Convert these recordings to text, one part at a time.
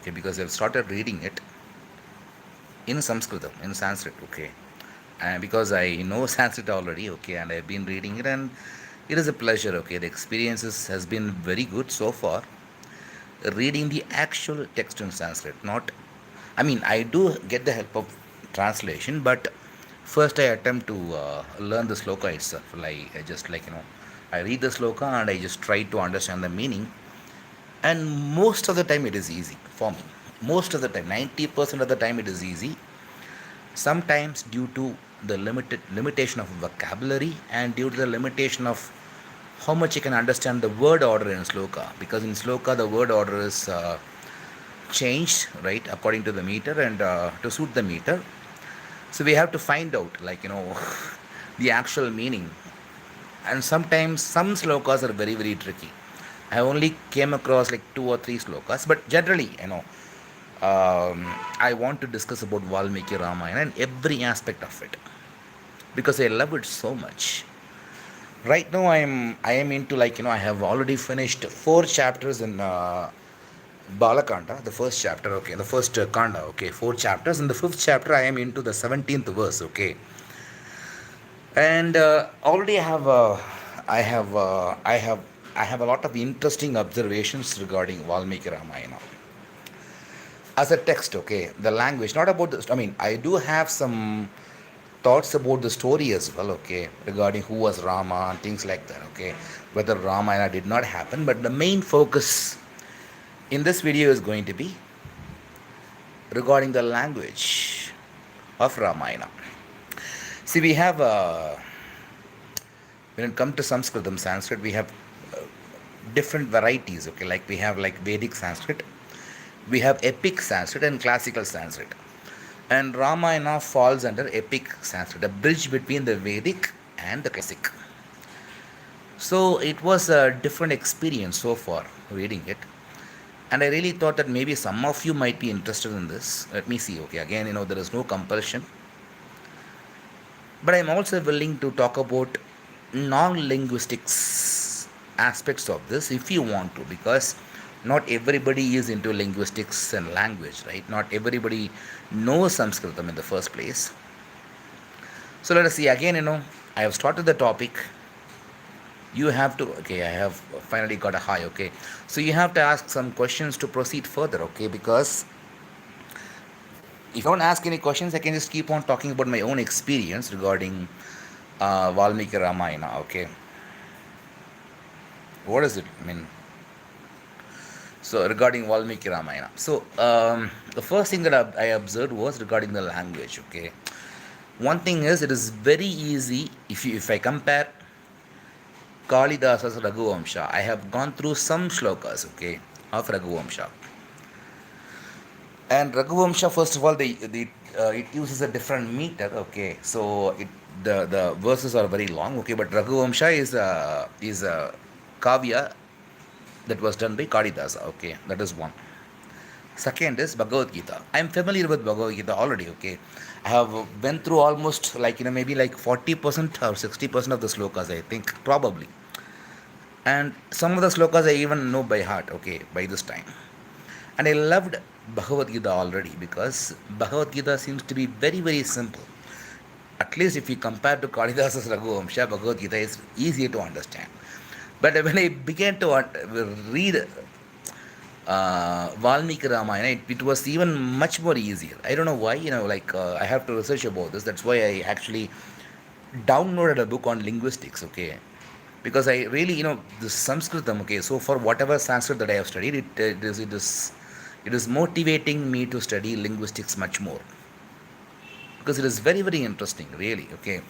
okay, because I've started reading it in Sanskritam, in Sanskrit, okay. And because I know Sanskrit already, okay, and I've been reading it, and it is a pleasure, okay. The experiences has been very good so far. Reading the actual text in Sanskrit, not, I mean, I do get the help of translation, but first I attempt to learn the sloka itself. Like I just like I read the sloka and I just try to understand the meaning. And most of the time it is easy for me. Most of the time, 90% of the time it is easy. Sometimes due to the limitation of vocabulary and due to the limitation of how much you can understand the word order in sloka, because in sloka the word order is changed, right, according to the meter and to suit the meter. So we have to find out, like, the actual meaning. And sometimes some slokas are very, very tricky. I only came across like two or three slokas, but generally, I want to discuss about Valmiki Ramayana and every aspect of it because I love it so much. Right now, I am into, like, I have already finished four chapters in Balakanda, the first chapter, okay, the first Kanda, okay, four chapters. In the fifth chapter, I am into the 17th verse, okay, and already I have, I have, I have a lot of interesting observations regarding Valmiki Ramayana as a text, okay, the language, not about this. I mean, I do have some thoughts about the story as well, okay, regarding who was Rama and things like that, okay, whether Ramayana did not happen, but the main focus in this video is going to be regarding the language of Ramayana. See, we have, when it comes to Sanskrit, we have uh, different varieties, okay, like we have like Vedic Sanskrit, we have epic Sanskrit and classical Sanskrit. And Ramayana falls under epic Sanskrit, a bridge between the Vedic and the classic. So it was a different experience so far reading it. And I really thought that maybe some of you might be interested in this. Let me see. Okay, again, there is no compulsion. But I'm also willing to talk about non linguistics aspects of this if you want to, because not everybody is into linguistics and language, right? Not everybody knows Sanskritam in the first place. So let us see. Again, I have started the topic. You have to, okay, I have finally got a high, okay. So you have to ask some questions to proceed further, okay, because if you don't ask any questions, I can just keep on talking about my own experience regarding Valmiki Ramayana, okay. What is it? I mean, so regarding Valmiki Ramayana. So the first thing that I observed was regarding the language, okay. One thing is, it is very easy if I compare Kalidasa's Raghuvamsha. I have gone through some shlokas, okay, of Raghuvamsha. And Raghuvamsha, first of all, it uses a different meter, okay. So the verses are very long, okay. But Raghuvamsha is a kavya that was done by Kalidasa, okay. That is one. Second is Bhagavad Gita. I am familiar with Bhagavad Gita already, okay. I have went through almost, like, maybe like 40% or 60% of the slokas, I think, probably. And some of the slokas I even know by heart, okay, by this time. And I loved Bhagavad Gita already because Bhagavad Gita seems to be very, very simple. At least if you compare to Kalidasa's Raghuvamsha, Bhagavad Gita is easier to understand. But when I began to read Valmiki Ramayana, it was even much more easier. I don't know why, like I have to research about this. That's why I actually downloaded a book on linguistics, okay. Because I really, the Sanskritam, okay. So for whatever Sanskrit that I have studied, it is motivating me to study linguistics much more because it is very, very interesting, really, okay.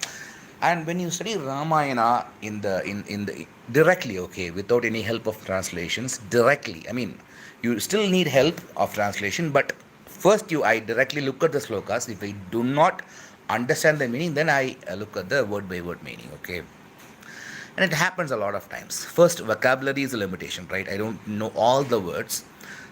And when you study Ramayana in the directly, okay, without any help of translations, directly, I mean, you still need help of translation, but first I directly look at the slokas. If I do not understand the meaning, then I look at the word by word meaning, okay. And it happens a lot of times. First, vocabulary is a limitation, right? I don't know all the words.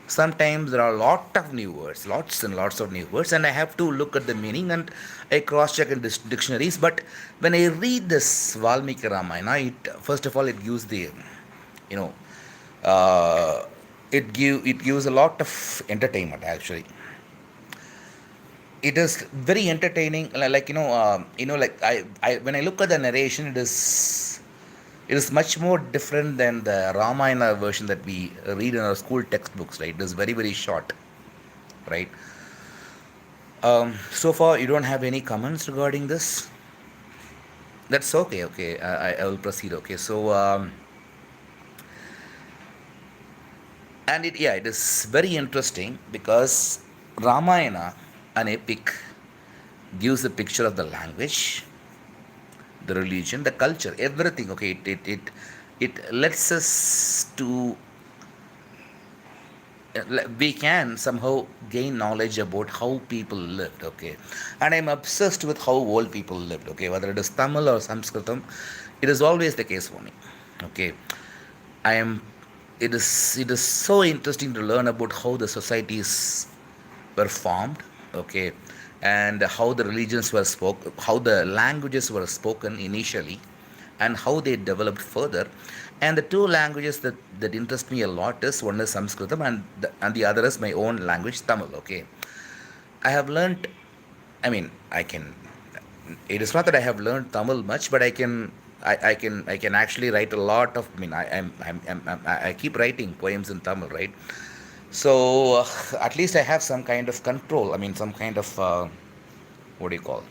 Sometimes there are a lot of new words, lots and lots of new words, and I have to look at the meaning and I cross check in dictionaries. But when I read this Valmiki Ramayana, first of all, it gives the, you know, uh, it gives a lot of entertainment actually. It is very entertaining, like like I when I look at the narration, it is much more different than the Ramayana version that we read in our school textbooks, right? It is very very short, right? So far you don't have any comments regarding this. That's okay. Okay, I will proceed. Okay, so and it, yeah, it is very interesting because Ramayana, an epic, gives a picture of the language, the religion, the culture, everything. Okay, it lets us to we can somehow gain knowledge about how people lived. Okay, and I'm obsessed with how old people lived. Okay, whether it is Tamil or Sanskritam, it is always the case for me. Okay, I am. It is so interesting to learn about how the societies were formed, okay, and how the religions were spoken, how the languages were spoken initially, and how they developed further. And the two languages that interest me a lot is one is Sanskritam and the other is my own language, Tamil. Okay, I have learned. I mean, I can. It is not that I have learned Tamil much, but I can actually write a lot of. I mean, I keep writing poems in Tamil, right? So at least I have some kind of control. I mean, some kind of what do you call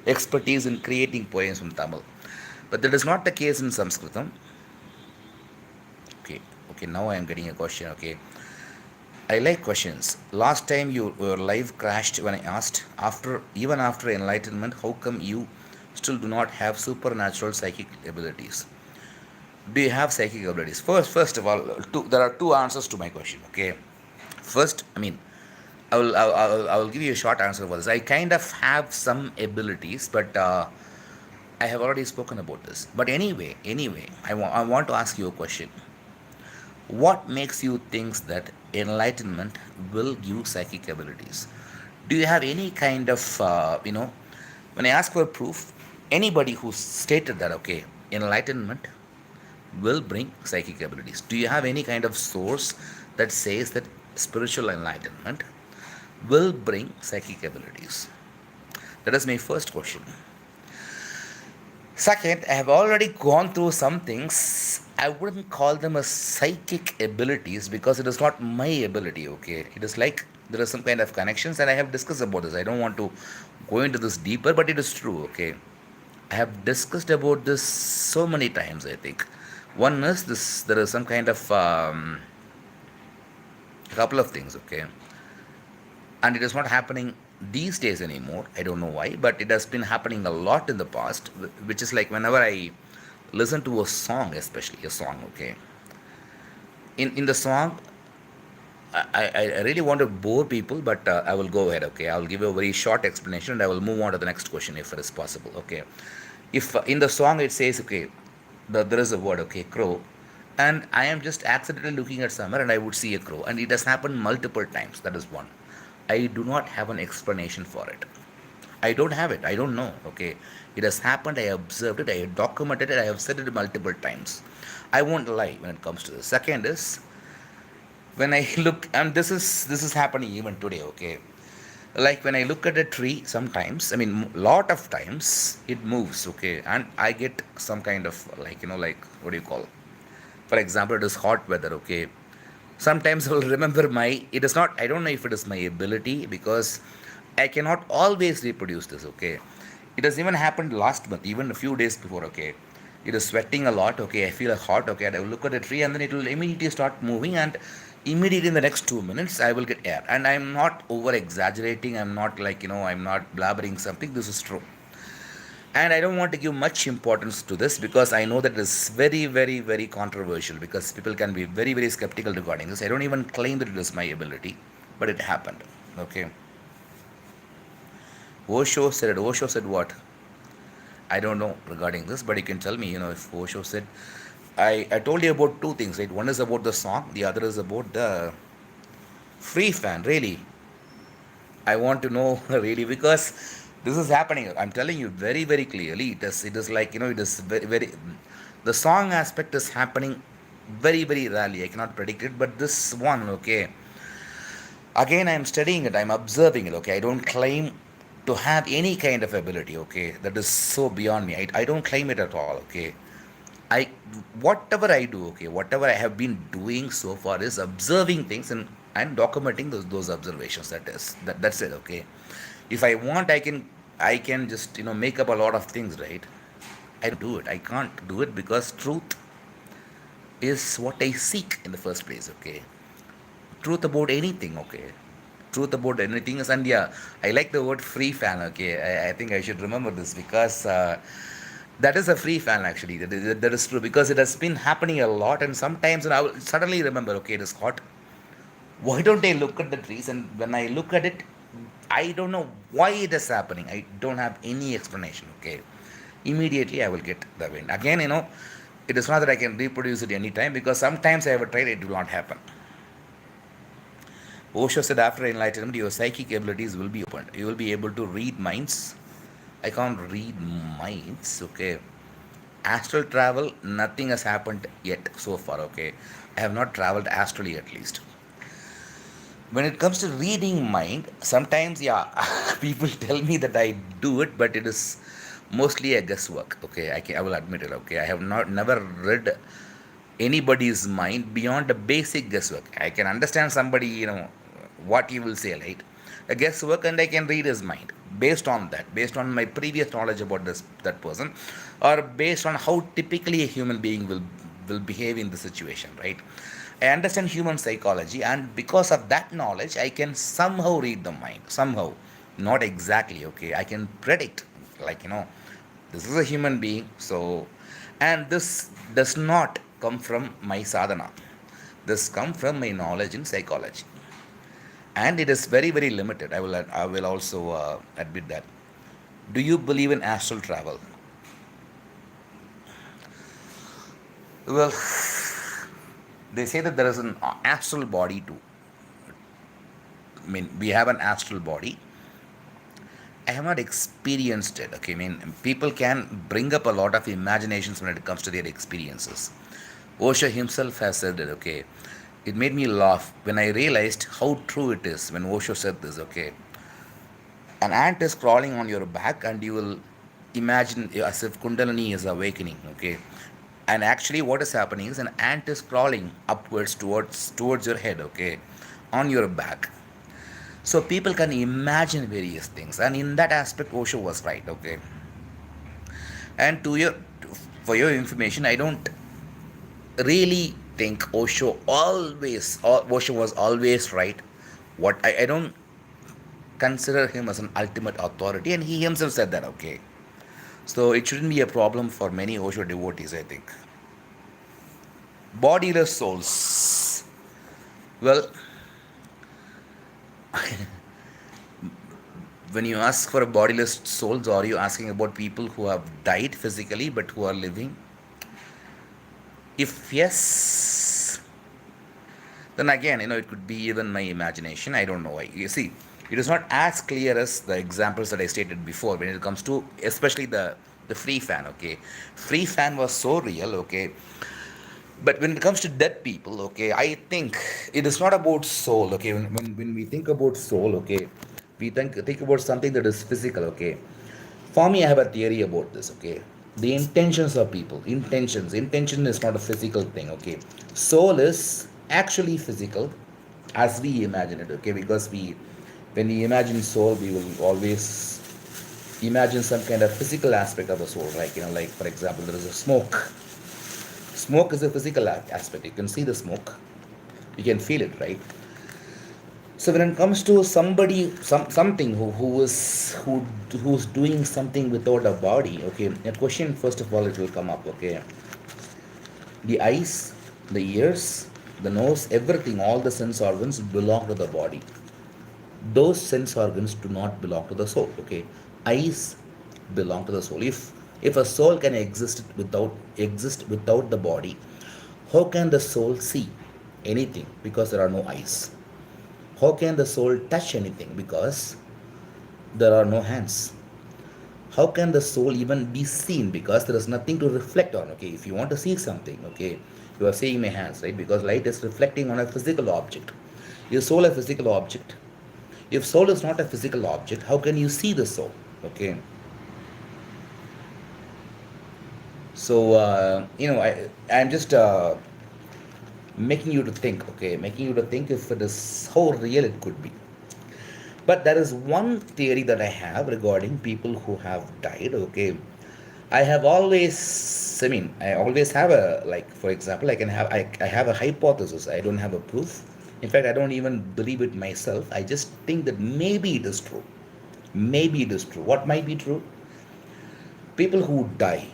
expertise in creating poems from Tamil. But that is not the case in Sanskritam. Okay, okay. Now I am getting a question. Okay, I like questions. Last time your life crashed when I asked after enlightenment, how come you still do not have supernatural psychic abilities? Do you have psychic abilities? First of all, there are two answers to my question. Okay, first, I mean, I will give you a short answer for this. I kind of have some abilities, but I have already spoken about this. But anyway, I want to ask you a question. What makes you think that enlightenment will give psychic abilities? Do you have any kind of, when I ask for proof, anybody who stated that, okay, enlightenment will bring psychic abilities. Do you have any kind of source that says that spiritual enlightenment will bring psychic abilities? That is my first question. Second, I have already gone through some things. I wouldn't call them as psychic abilities because it is not my ability, okay? It is like there are some kind of connections, and I have discussed about this. I don't want to go into this deeper, but it is true, okay? I have discussed about this so many times, I think. One is this there is some kind of couple of things, okay? And it is not happening these days anymore. I don't know why, but it has been happening a lot in the past, which is like whenever I listen to a song, especially a song, okay? In the song, I really want to bore people, but I will go ahead, okay? I will give you a very short explanation and I will move on to the next question if it is possible, okay? If in the song it says, okay, there is a word, okay, crow, and I am just accidentally looking at somewhere and I would see a crow, and it has happened multiple times. That is one. I do not have an explanation for it. I don't have it. I don't know. Okay. It has happened. I observed it. I documented it. I have said it multiple times. I won't lie when it comes to this. Second is when I look, and this is happening even today. Okay. Like when I look at a tree, sometimes, I mean, lot of times it moves. Okay, and I get some kind of like like what do you call? For example, it is hot weather. Okay, sometimes I will remember my. It is not. I don't know if it is my ability because I cannot always reproduce this. Okay, it has even happened last month, even a few days before. Okay, it is sweating a lot. Okay, I feel hot. Okay, and I will look at a tree and then it will immediately start moving, and immediately in the next 2 minutes I will get air. And I'm not over exaggerating. I'm not like I'm not blabbering something. This is true. And I don't want to give much importance to this because I know that it is very, very, very controversial because people can be very, very skeptical regarding this. I don't even claim that it is my ability, but it happened. Okay. Osho said what? I don't know regarding this, but you can tell me, if Osho said. I told you about two things, right? One is about the song, the other is about the free fan, really. I want to know really because this is happening. I'm telling you very, very clearly. It is like it is very, very. The song aspect is happening Very, very rarely. I cannot predict it, but this one, okay, again, I'm studying it, I'm observing it, okay. I don't claim to have any kind of ability, okay. That is so beyond me. I don't claim it at all, okay. I whatever I do, okay, whatever I have been doing so far is observing things and documenting those observations. That's it, okay. If I want, I can just make up a lot of things, right? I don't do it. I can't do it because truth is what I seek in the first place, okay. Truth about anything, okay. Truth about anything is, and yeah, I like the word free fan, okay. I think I should remember this because that is a free fan actually. That is true because it has been happening a lot, and sometimes and I will suddenly remember, okay, it is hot. Why don't I look at the trees? And when I look at it, I don't know why it is happening. I don't have any explanation, okay. Immediately I will get the wind. Again, it is not that I can reproduce it anytime because sometimes I have tried, it will not happen. Osho said after enlightenment, your psychic abilities will be opened. You will be able to read minds. I can't read minds, okay. Astral travel, nothing has happened yet so far, okay. I have not traveled astrally at least. When it comes to reading mind, sometimes, yeah, people tell me that I do it, but it is mostly a guesswork, okay. I will admit it, okay. I have not never read anybody's mind beyond the basic guesswork. I can understand somebody, what he will say, right? A guesswork, and I can read his mind based on that, based on my previous knowledge about that person, or based on how typically a human being will behave in the situation, right? I understand human psychology, and because of that knowledge, I can somehow read the mind. Somehow, not exactly, okay. I can predict, like, this is a human being, so, and this does not come from my sadhana. This come from my knowledge in psychology, and it is very, very limited. I will also admit that. Do you believe in astral travel? Well, they say that there is an astral body too. I mean, we have an astral body. I have not experienced it. Okay, I mean, people can bring up a lot of imaginations when it comes to their experiences. Osho himself has said it. Okay, it made me laugh when I realized how true it is when Osho said this. Okay, an ant is crawling on your back, and you will imagine as if Kundalini is awakening. Okay, and actually, what is happening is an ant is crawling upwards towards your head. Okay, on your back. So people can imagine various things, and in that aspect, Osho was right. Okay, and for your information, I don't really think Osho was always right. I don't consider him as an ultimate authority, and he himself said that. Okay, so it shouldn't be a problem for many Osho devotees, I think. Bodiless souls. Well, when you ask for a bodiless souls, are you asking about people who have died physically but who are living? If yes, then again, it could be even my imagination. I don't know why. You see, it is not as clear as the examples that I stated before when it comes to, especially the free fan. Okay, free fan was so real. Okay, but when it comes to dead people, okay, I think it is not about soul. Okay, when we think about soul, okay, we think about something that is physical. Okay, for me, I have a theory about this. Okay, the intentions of people, intention is not a physical thing. Okay, soul is actually physical as we imagine it. Okay, because when we imagine soul, we will always imagine some kind of physical aspect of the soul, right? Like for example, there is a smoke. Smoke is a physical aspect. You can see the smoke, you can feel it, right? So when it comes to somebody, something who's doing something without a body, okay, a question first of all it will come up, okay. The eyes, the ears, the nose, everything, all the sense organs belong to the body. Those sense organs do not belong to the soul, okay. Eyes belong to the soul. If a soul can exist without the body, how can the soul see anything? Because there are no eyes. How can the soul touch anything? Because there are no hands. How can the soul even be seen? Because there is nothing to reflect on. Okay, if you want to see something, okay, You are seeing my hands, right? Because light is reflecting on a physical object. Is soul a physical object? If soul is not a physical object, how can you see the soul? Okay. So, I'm just making you to think, okay, making you to think if it is how real it could be. But there is one theory that I have regarding people who have died, okay. I always have a, like, for example, I have a hypothesis. I don't have a proof. In fact, I don't even believe it myself. I just think that maybe it is true. Maybe it is true. What might be true? People who die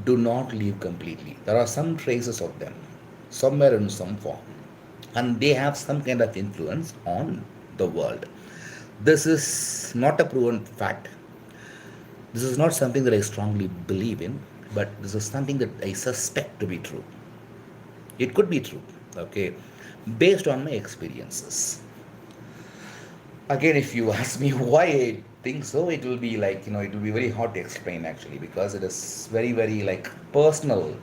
do not leave completely. There are some traces of them somewhere in some form, and they have some kind of influence on the world. This is not a proven fact. This is not something that I strongly believe in, but this is something that I suspect to be true. It could be true, okay, based on my experiences. Again, if you ask me why I think so, it will be like, it will be very hard to explain actually, because it is very, very like personal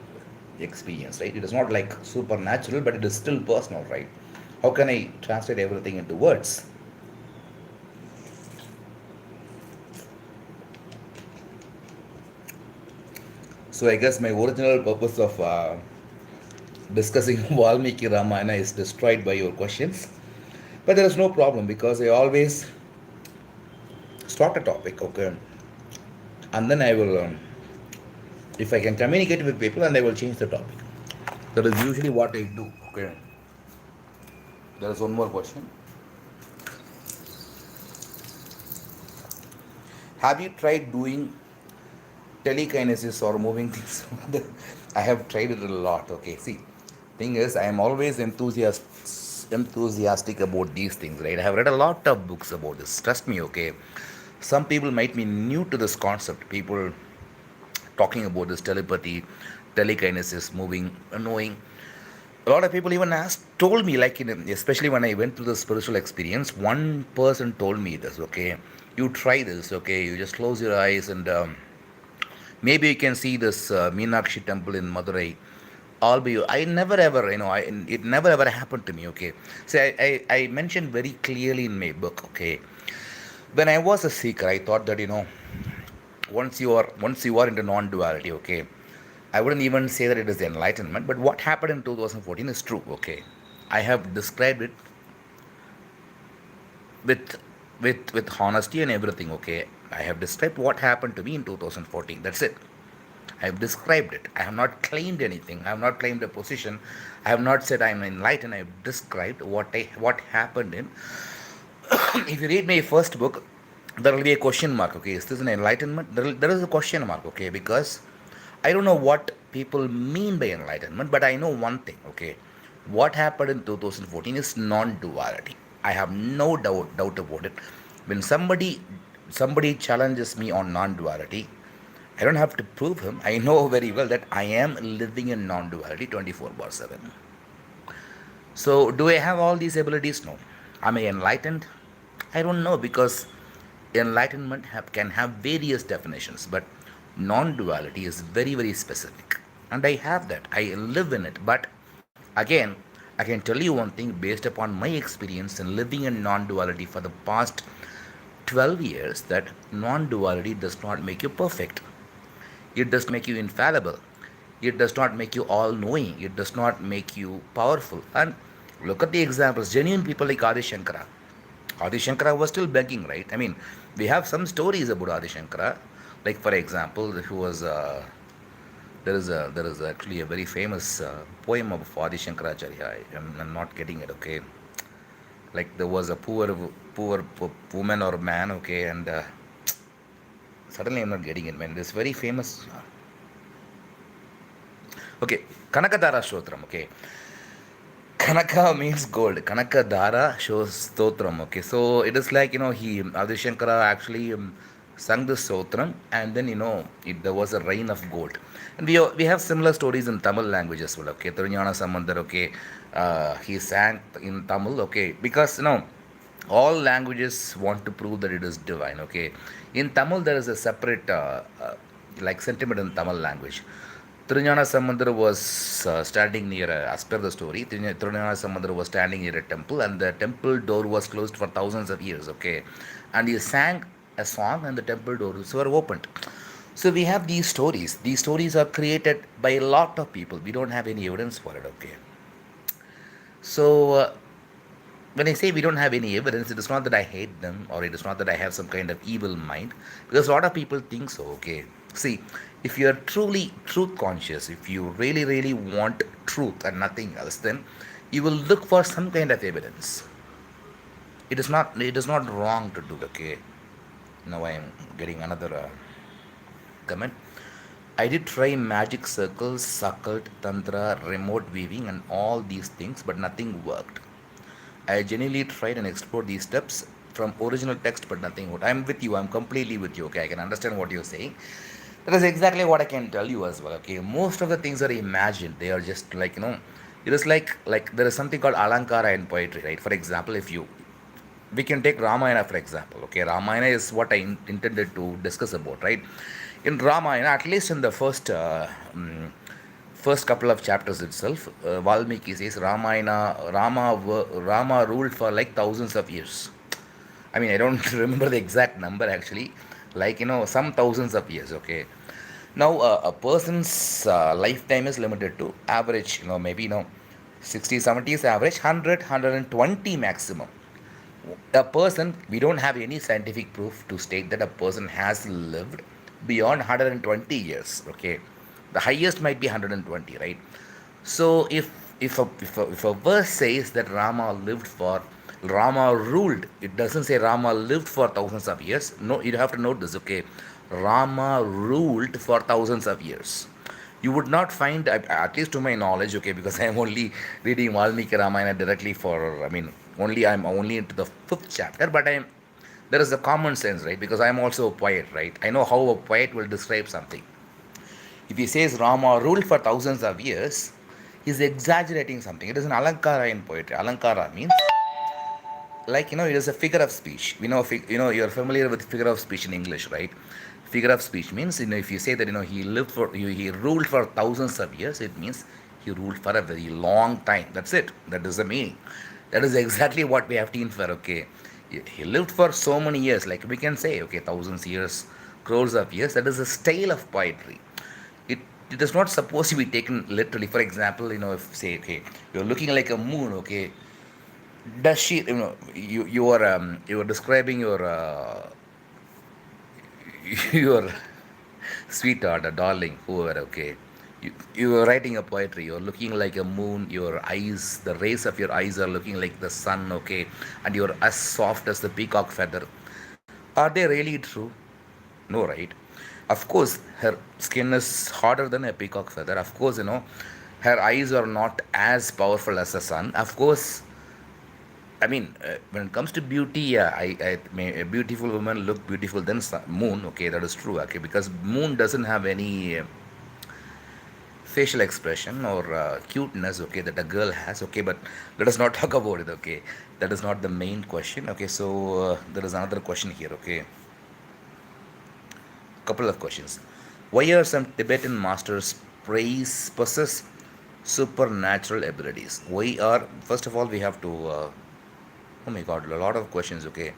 experience, right? It is not like supernatural, but it is still personal, right? How can I translate everything into words? So I guess my original purpose of discussing Valmiki Ramayana is destroyed by your questions. But there is no problem because I always start a topic, okay, and then I will, if I can communicate with people, and I will change the topic. That is usually what I do. Okay. There is one more question. Have you tried doing telekinesis or moving things? I have tried it a lot. Okay. See, thing is, I am always enthusiastic about these things, right? I have read a lot of books about this. Trust me. Okay. Some people might be new to this concept. People talking about this telepathy, telekinesis, moving, knowing. A lot of people even told me, like, especially when I went through the spiritual experience, one person told me this, okay, you try this, okay, you just close your eyes and maybe you can see this Meenakshi temple in Madurai. I'll be, I never ever, it never ever happened to me, okay. So I mentioned very clearly in my book, okay, when I was a seeker, I thought that, once you are into non-duality, okay, I wouldn't even say that it is enlightenment, but what happened in 2014 is true, okay. I have described it with with honesty and everything, okay. I have described what happened to me in 2014. That's it. I have described it. I have not claimed anything. I have not claimed a position. I have not said I'm enlightened. I have described what happened in. If you read my first book, there will be a question mark. Okay, is this an enlightenment? There is a question mark. Okay, because I don't know what people mean by enlightenment, but I know one thing. Okay, what happened in 2014 is non-duality. I have no doubt about it. When somebody challenges me on non-duality, I don't have to prove him. I know very well that I am living in non-duality 24/7. So, do I have all these abilities? No. Am I enlightened? I don't know because enlightenment can have various definitions, but non duality is very, very specific. And I have that. I live in it. But again, I can tell you one thing based upon my experience in living in non duality for the past 12 years that non duality does not make you perfect. It does make you infallible. It does not make you all knowing. It does not make you powerful. And look at the examples. Genuine people like Adi Shankara. Adi Shankara was still begging, right? I mean, we have some stories about Adi Shankara. Like, for example, who was there is actually a very famous poem of Adi Shankaracharya. I'm not getting it, okay. Like there was a poor woman or man, okay, and suddenly I'm not getting it, man. This very famous. Okay, Kanakadara Stotram. Okay, Kanaka means gold. Kanakadara shows Stotram. Okay, so it is like he Adi Shankara actually sung this Stotram, and then there was a rain of gold. And we have similar stories in Tamil language as well. Okay, Thiruñana Sambandar. Okay, he sang in Tamil. Okay, because all languages want to prove that it is divine. Okay, in Tamil there is a separate like sentiment in Tamil language. Tirunjana Samandar was standing near, as per the story, Tirunjana Samandar was standing near a temple, and the temple door was closed for thousands of years, okay? And he sang a song, and the temple doors were opened. So we have these stories. These stories are created by a lot of people. We don't have any evidence for it, okay? So when I say we don't have any evidence, it is not that I hate them or it is not that I have some kind of evil mind, because a lot of people think so. Okay, see, if you are truly truth conscious, if you really, really want truth and nothing else, then you will look for some kind of evidence. It is not wrong to do. Okay, now I am getting another comment. I did try magic circles, occult, tantra, remote weaving, and all these things, but nothing worked. I genuinely tried and explored these steps from original text, but nothing would. I'm with you. I'm completely with you. Okay, I can understand what you're saying. That is exactly what I can tell you as well. Okay, most of the things are imagined. They are just like it is like there is something called alankara in poetry, right? For example, if you we can take Ramayana for example. Okay, Ramayana is what I intended to discuss about, right? In Ramayana, at least in the first couple of chapters itself, Valmiki says Rama ruled for like thousands of years. I mean, I don't remember the exact number actually, like some thousands of years. Okay, now a person's lifetime is limited to average, maybe 60, 70 is average, 100, 120 maximum. A person, we don't have any scientific proof to state that a person has lived beyond 120 years. Okay, the highest might be 120, right? So if a verse says that Rama ruled, it doesn't say Rama lived for thousands of years. No, you have to note this. Okay, Rama ruled for thousands of years. You would not find, at least to my knowledge, okay, because I am only reading Valmiki Ramayana directly for, I mean, I'm only into the fifth chapter, but there is a common sense, right? Because I am also a poet, right? I know how a poet will describe something. If he says Rama ruled for thousands of years, he's exaggerating something. It is an alankara in poetry. Alankara means, like it is a figure of speech. You're familiar with figure of speech in English, right? Figure of speech means, if you say that he ruled for thousands of years, it means he ruled for a very long time. That's it. That is the meaning. That is exactly what we have to infer. Okay, he lived for so many years, like we can say, okay, thousands years, crores of years. That is a style of poetry. It is not supposed to be taken literally. For example, if say, okay, you're looking like a moon. Okay, does she, you are describing your sweetheart, a darling, whoever. Okay, you are writing a poetry. You're looking like a moon. Your eyes, the rays of your eyes are looking like the sun. Okay, and you're as soft as the peacock feather. Are they really true? No, right? Of course, her skin is harder than a peacock feather. Of course, her eyes are not as powerful as the sun. Of course, I mean, when it comes to beauty, yeah, a beautiful woman look beautiful than moon. Okay, that is true. Okay, because moon doesn't have any facial expression or cuteness. Okay, that a girl has. Okay, but let us not talk about it. Okay, that is not the main question. Okay, so there is another question here. Okay, couple of questions. Why are some Tibetan masters praise possess supernatural abilities? Why are, first of all, we have to oh my god, a lot of questions. Okay,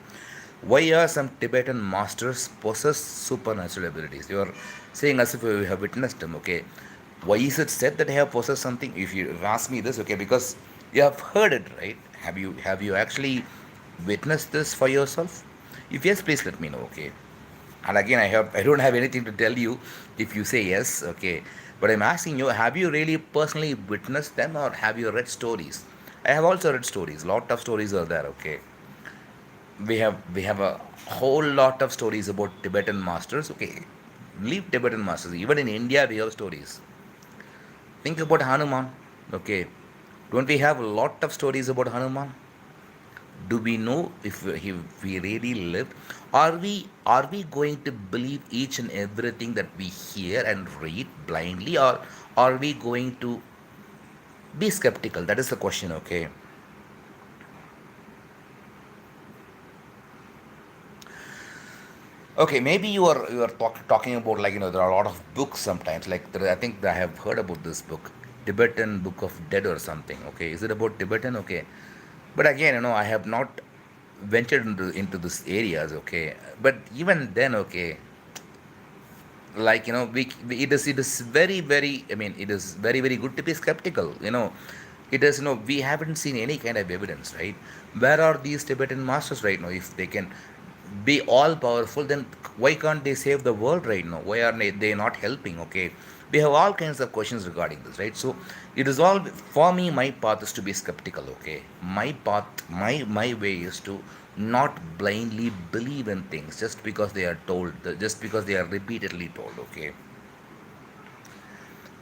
why are some Tibetan masters possess supernatural abilities? You are saying as if you have witnessed them. Okay, why is it said that they have possessed something? If you ask me this, okay, because you have heard it, right? Have you actually witnessed this for yourself? If yes, please let me know. Okay, and again, I don't have anything to tell you if you say yes. Okay, but I'm asking you, have you really personally witnessed them, or have you read stories? I have also read stories. Lot of stories are there. Okay, we have a whole lot of stories about Tibetan masters. Okay, leave Tibetan masters. Even in India, we have stories. Think about Hanuman. Okay, don't we have a lot of stories about Hanuman? Do we know if we really lived? Are we going to believe each and everything that we hear and read blindly, or are we going to be skeptical? That is the question. Okay, Okay, maybe you are talking about, like, there are a lot of books sometimes, like I think I have heard about this book, Tibetan Book of Dead or something. Okay, is it about Tibetan? Okay, but again, I have not ventured into these areas. Okay, but even then, okay, like, it is very very, I mean, it is very very good to be skeptical. It is, we haven't seen any kind of evidence, right? Where are these Tibetan masters right now? If they can be all powerful, then why can't they save the world right now? Why are they not helping? Okay, we have all kinds of questions regarding this, right? So it is all, for me, my path is to be skeptical. Okay, my path, my way is to not blindly believe in things just because they are told, just because they are repeatedly told. Okay,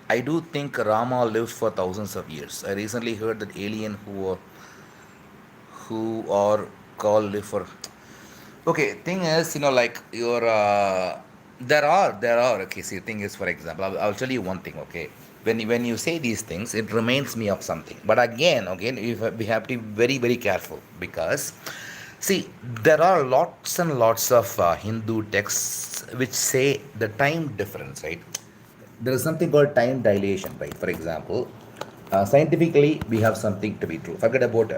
I do think Rama lived for thousands of years. I recently heard that alien who are called live for. Okay, thing is, like your there are. Okay, see, thing is, for example, I'll tell you one thing. Okay, when you say these things, it reminds me of something. But again, we have to be very very careful, because see, there are lots and lots of Hindu texts which say the time difference, right? There is something called time dilation, right? For example, scientifically, we have something to be true. Forget about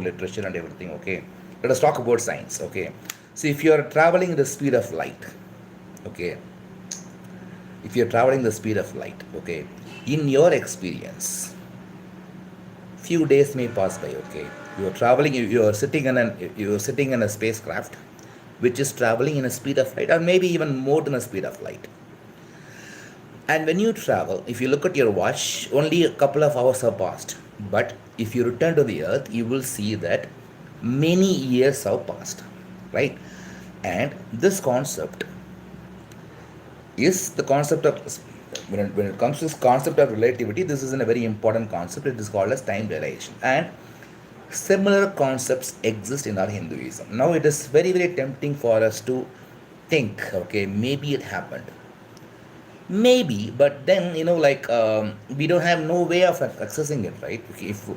literature and everything. Okay, let us talk about science. Okay, so if you are traveling the speed of light, okay, if you are traveling the speed of light, okay, in your experience, few days may pass by. Okay, you are sitting in a spacecraft which is traveling in a speed of light, or maybe even more than a speed of light. And when you travel, if you look at your watch, only a couple of hours have passed. But if you return to the earth, you will see that many years have passed, right? And this concept is the concept of, when it comes to this concept of relativity, this is a very important concept. It is called as time dilation. And similar concepts exist in our Hinduism. Now, it is very, very tempting for us to think, okay, maybe it happened. Maybe, but then, like, we don't have no way of accessing it, right? Okay, if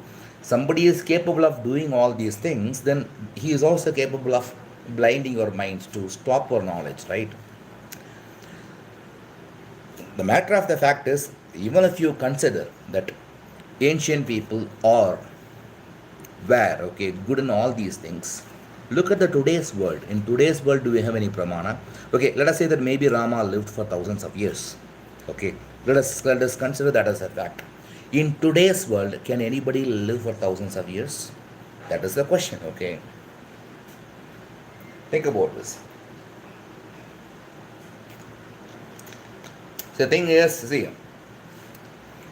somebody is capable of doing all these things, then he is also capable of blinding your minds to stop our knowledge, right? The matter of the fact is, even if you consider that ancient people are were, okay, good in all these things, look at the today's world. In today's world, do we have any pramana? Okay, let us say that maybe Rama lived for thousands of years. Okay, let us consider that as a fact. In today's world, can anybody live for thousands of years? That is the question. Okay, think about this. The thing is, see,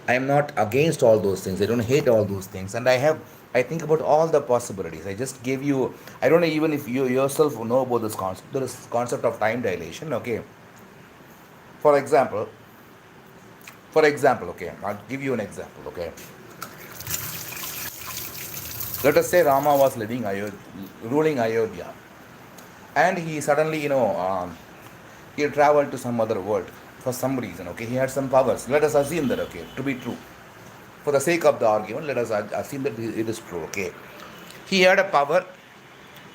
I am not against all those things. I don't hate all those things, and I think about all the possibilities. I just gave you. I don't know even if you yourself know about this concept. This concept of time dilation. Okay, for example, okay, I'll give you an example. Okay, let us say Rama was ruling Ayodhya, and he suddenly, he traveled to some other world for some reason. Okay, he had some powers. Let us assume that, okay, to be true. For the sake of the argument, let us assume that it is true. Okay, he had a power.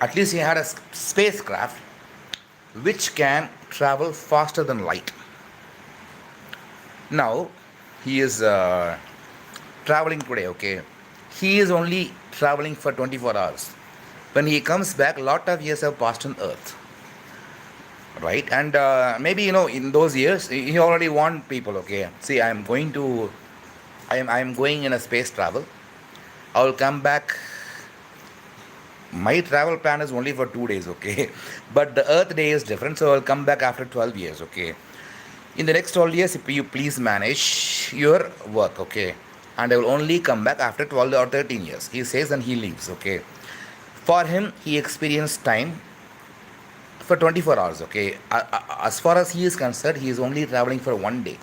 At least he had a spacecraft which can travel faster than light. Now he is traveling today. Okay, he is only traveling for 24 hours. When he comes back, a lot of years have passed on Earth, right? And maybe, in those years he already warned people. Okay, see, I am going in a space travel. I will come back. My travel plan is only for 2 days. Okay, but the Earth day is different, so I'll come back after 12 years. Okay, in the next 12 years, if you please manage your work. Okay, and I will only come back after 12 or 13 years, he says, and he leaves. Okay, for him, he experienced time for 24 hours. Okay, as far as he is concerned, he is only traveling for 1 day.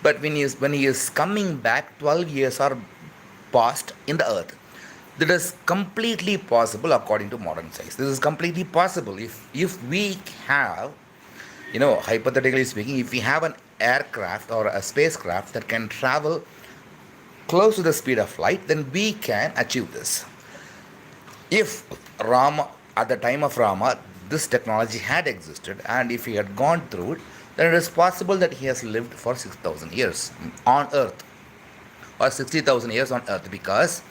But when he is coming back, 12 years are passed in the Earth. That is completely possible according to modern science. This is completely possible if we have, hypothetically speaking, if we have an aircraft or a spacecraft that can travel close to the speed of light, then we can achieve this. If Rama, at the time of Rama, this technology had existed and if he had gone through it, then it is possible that he has lived for 6,000 years on Earth or 60,000 years on Earth because,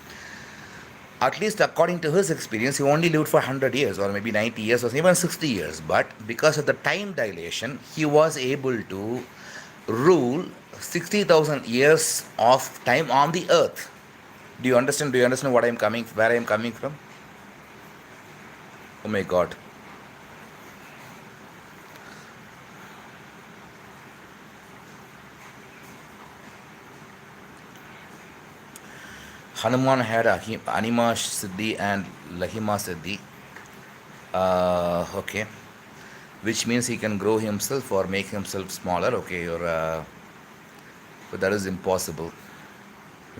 at least according to his experience, he only lived for 100 years or maybe 90 years or even 60 years. But because of the time dilation, he was able to rule 60,000 years of time on the Earth. Do you understand? Do you understand what I'm coming, where I'm coming from? Oh my God. Hanuman had Anima Siddhi and Lahima Siddhi. Okay, which means he can grow himself or make himself smaller. Okay, or but that is impossible.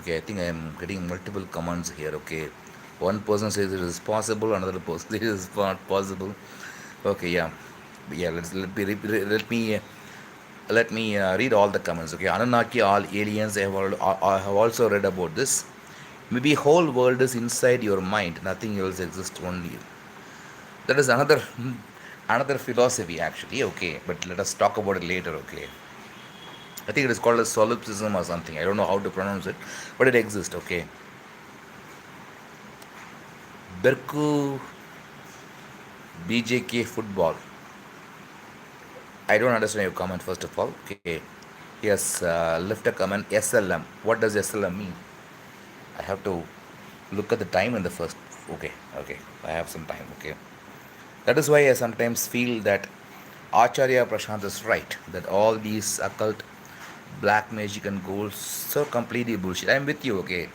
Okay, I think I am getting multiple commands here. Okay, one person says it is possible, another person says it is not possible. Okay, yeah, yeah. Let me read all the comments. Okay, Anunnaki, all aliens. I have also read about this. Maybe whole world is inside your mind. Nothing else exists. Only that is another philosophy actually. Okay, but let us talk about it later. Okay, I think it is called as solipsism or something. I don't know how to pronounce it, but it exists. Okay, Berku BJK football. I don't understand your comment first of all. Okay, yes, left a comment. SLM. What does SLM mean? I have to look at the time in the first. Okay, okay, I have some time. Okay, that is why I sometimes feel that Acharya Prashant is right that all these occult black magic and ghosts are completely bullshit. I'm with you. Okay,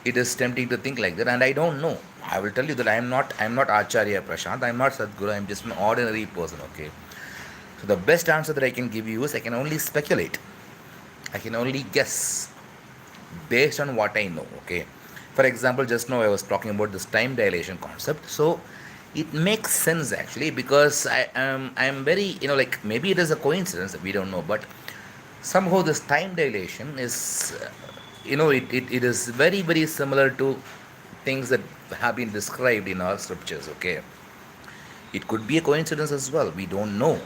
it is tempting to think like that, and I don't know. I will tell you that I'm not Acharya Prashant. I'm not Sadhguru. I'm just an ordinary person. Okay, so the best answer that I can give you is I can only speculate. I can only guess based on what I know. Okay. For example, just now I was talking about this time dilation concept. So it makes sense actually because I'm very like maybe it is a coincidence that we don't know, but somehow this time dilation is it is very very similar to things that have been described in our scriptures. Okay, it could be a coincidence as well. We don't know,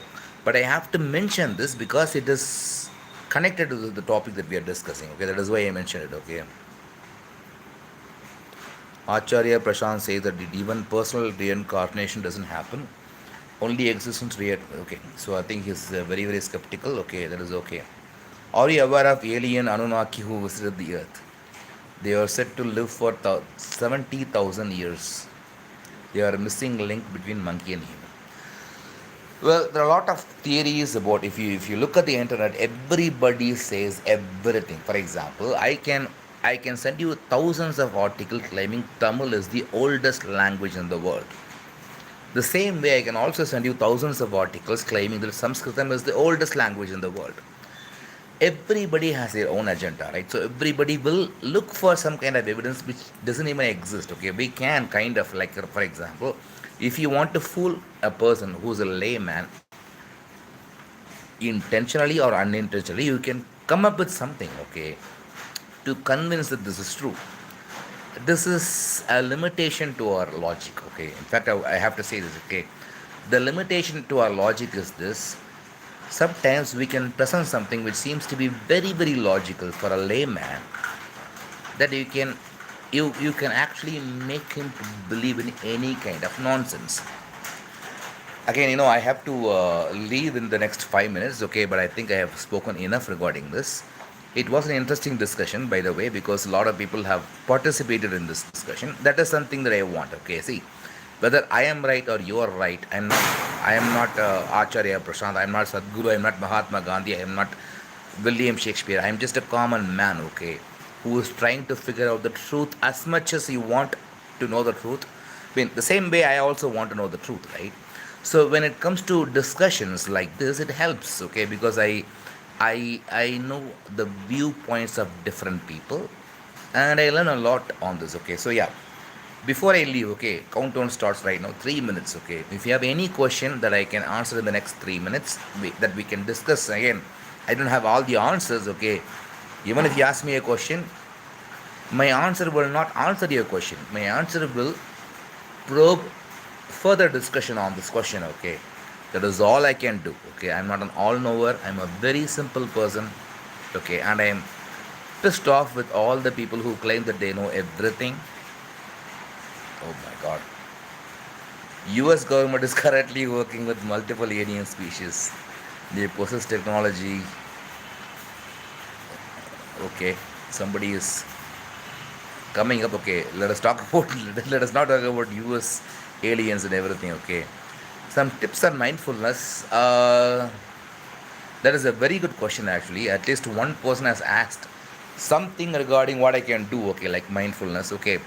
but I have to mention this because it is connected to the topic that we are discussing. Okay, that is why I mentioned it. Okay. Acharya Prashant says that even personal reincarnation doesn't happen, only existence okay, so I think he's very very skeptical. Okay, that is okay. Are you aware of alien Anunnaki who visited the earth? They are said to live for 70,000 years. They are a missing link between monkey and human. Well, there are a lot of theories about if you look at the internet, everybody says everything. For example, I can send you thousands of articles claiming Tamil is the oldest language in the world. The same way, I can also send you thousands of articles claiming that Sanskritam is the oldest language in the world. Everybody has their own agenda, right? So everybody will look for some kind of evidence which doesn't even exist. Okay, we can kind of like, for example, if you want to fool a person who's a layman, intentionally or unintentionally, you can come up with something. Okay, to convince that this is true. This is a limitation to our logic. Okay, in fact, I have to say this. Okay, the limitation to our logic is this: sometimes we can present something which seems to be very very logical for a layman, that you can actually make him to believe in any kind of nonsense. Again, I have to leave in the next 5 minutes. Okay, but I think I have spoken enough regarding this. It was an interesting discussion, by the way, because a lot of people have participated in this discussion. That is something that I want. Okay, see, whether I am right or you are right, I am not Acharya Prashant, I am not Sadhguru, I am not Mahatma Gandhi, I am not William Shakespeare. I am just a common man. Okay, who is trying to figure out the truth as much as you want to know the truth. I mean, the same way I also want to know the truth, right? So when it comes to discussions like this, it helps. Okay, because I know the viewpoints of different people, and I learn a lot on this. Okay, so yeah, before I leave, okay, countdown starts right now. 3 minutes. Okay, if you have any question that I can answer in the next 3 minutes, that we can discuss again. I don't have all the answers. Okay, even if you ask me a question, my answer will not answer your question. My answer will probe further discussion on this question, okay? That is all I can do, okay? I'm not an all knower, I'm a very simple person, okay? And I'm pissed off with all the people who claim that they know everything. Oh my god. US government is currently working with multiple alien species. They possess technology, okay? Somebody is coming up, okay? Let us talk about, let us not talk about US aliens and everything, okay? Some tips on mindfulness. That is a very good question, actually. At least one person has asked something regarding what I can do, okay, like mindfulness, okay.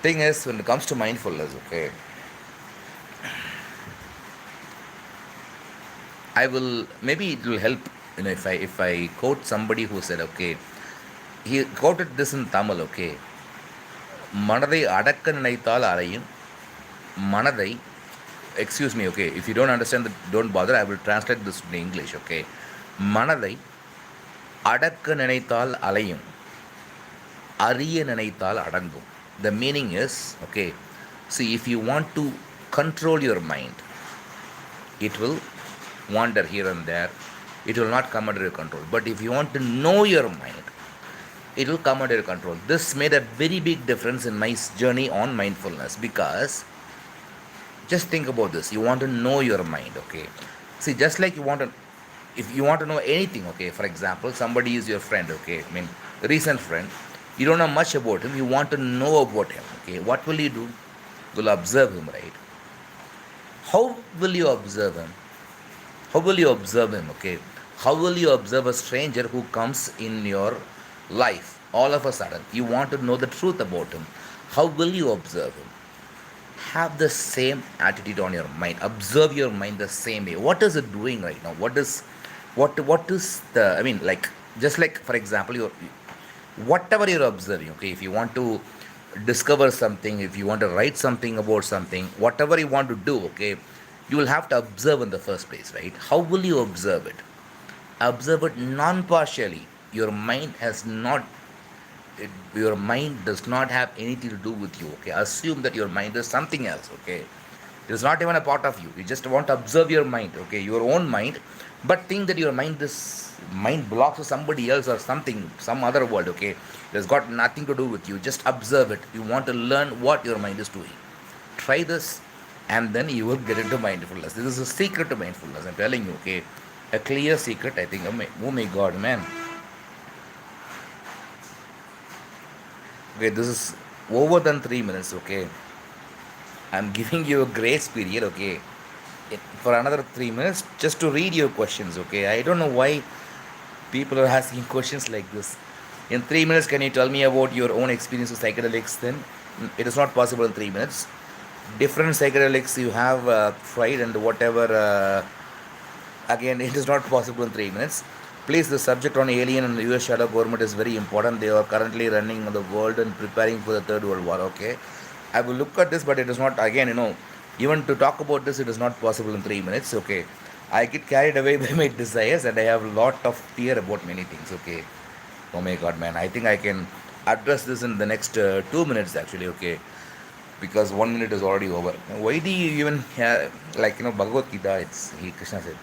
Thing is, when it comes to mindfulness, okay, I will, maybe it will help, if I quote somebody who said, okay, he quoted this in Tamil, okay, மனதை அடக்க நினைத்தால் அறையும் மனதை, excuse me, okay, if you don't understand that, don't bother, I will translate this in English, okay. மனதை அடக்க நினைத்தால் அலையும் அறிய நினைத்தால் அடங்கும். The meaning is, okay, see, if you want to control your mind, it will wander here and there, it will not come under your control. But if you want to know your mind, it will come under your control. This made a very big difference in my journey on mindfulness, because just think about this. You want to know your mind, okay? See, just like you want to, if you want to know anything, okay, for example, somebody is your friend, okay, I mean, recent friend, you don't know much about him, you want to know about him, okay, what will you do? You'll observe him, right? How will you observe him? How will you observe him, okay? How will you observe a stranger who comes in your life all of a sudden? You want to know the truth about him. How will you observe him? Have the same attitude on your mind. Observe your mind the same way. What is it doing right now? What is the, I mean, like, just like, for example, you, whatever you're observing, okay, if you want to discover something, if you want to write something about something, whatever you want to do, okay, you will have to observe in the first place, right? How will you observe it? Observe it non partially. Your mind has not, your mind does not have anything to do with you, okay? Assume that your mind is something else, okay? It is not even a part of you. You just want to observe your mind, okay, your own mind, but think that your mind, this mind belongs to somebody else or something, some other world, okay? It has got nothing to do with you. Just observe it. You want to learn what your mind is doing. Try this, and then you will get into mindfulness. This is a secret to mindfulness, I'm telling you, okay? A clear secret, I think. Oh my god, man. Okay, this is over than 3 minutes, okay? I'm giving you a grace period, okay? For another 3 minutes just to read your questions, okay? I don't know why people are asking questions like this. In 3 minutes, can you tell me about your own experience with psychedelics? Then it is not possible in 3 minutes. Different psychedelics you have tried, and whatever, again, it is not possible in 3 minutes. Please, the subject on alien and US shadow government is very important. They are currently running the world and preparing for the Third World War, okay? I will look at this, but it is not, again, even to talk about this, it is not possible in 3 minutes, okay? I get carried away by my desires, and I have a lot of fear about many things, okay? Oh my god, man. I think I can address this in the next 2 minutes, actually, okay? Because 1 minute is already over. Why do you even have, like, Bhagavad Gita, it's, he, Krishna said,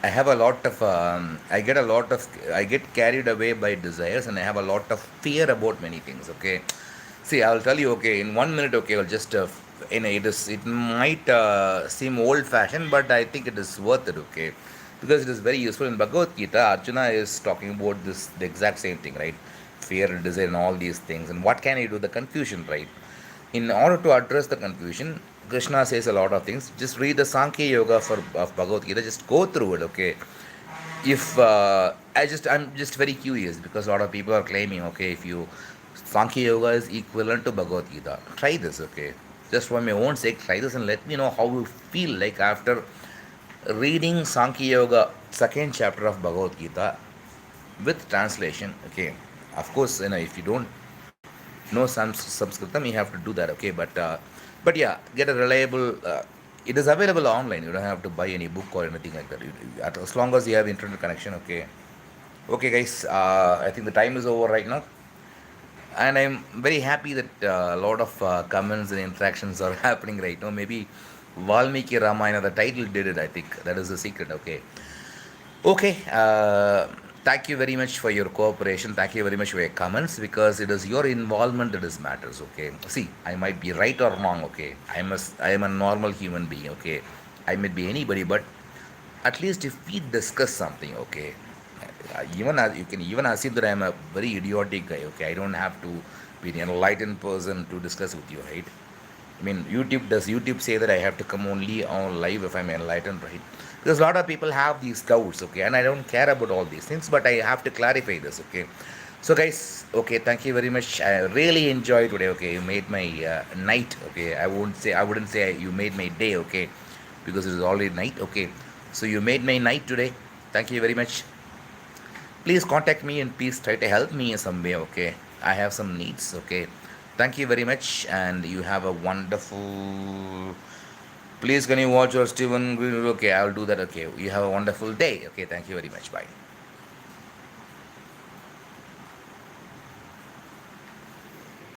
I have a lot of, I get carried away by desires, and I have a lot of fear about many things, okay? See, I'll tell you, okay, in 1 minute, okay, I'll just, it might seem old fashioned, but I think it is worth it, okay? Because it is very useful. In Bhagavad Gita, Arjuna is talking about this, the exact same thing, right? Fear, desire, and all these things. And what can I do? The confusion, right? In order to address the confusion, Krishna says a lot of things. Just read the Sankhya Yoga of Bhagavad Gita. Just go through it, okay? If I'm just very curious, because a lot of people are claiming, okay, if you Sankhya Yoga is equivalent to Bhagavad Gita. Try this, okay? Just for my own sake, try this and let me know how you feel like after reading Sankhya Yoga, second chapter of Bhagavad Gita with translation, okay? Of course, if you don't know Sanskritam, you have to do that, okay? But yeah, get a reliable. It is available online. You don't have to buy any book or anything like that. As long as you have internet connection, okay? Okay, guys, I think the time is over right now, and I'm very happy that a lot of comments and interactions are happening right now. Maybe Valmiki Ramayana, the title did it. I think that is the secret. Okay, okay. Thank you very much for your cooperation. Thank you very much for your comments because it is your involvement that is matters. Okay. See, I might be right or wrong. Okay. I am a normal human being. Okay. I might be anybody, but at least if we discuss something, okay, even as you can even assume that I'm a very idiotic guy, okay, I don't have to be an enlightened person to discuss with you, right? I mean, YouTube say that I have to come only on live if I'm enlightened, right? Because a lot of people have these doubts, okay, and I don't care about all these things, but I have to clarify this, okay. So, guys, okay, thank you very much. I really enjoyed today. Okay, you made my night. Okay, I wouldn't say you made my day. Okay, because it is already night. Okay, so you made my night today. Thank you very much. Please contact me and please try to help me in some way. Okay, I have some needs. Okay, thank you very much, and you have a wonderful. Please, can you watch your Steven Green? Okay, I'll do that. Okay, you have a wonderful day. Okay, thank you very much. Bye.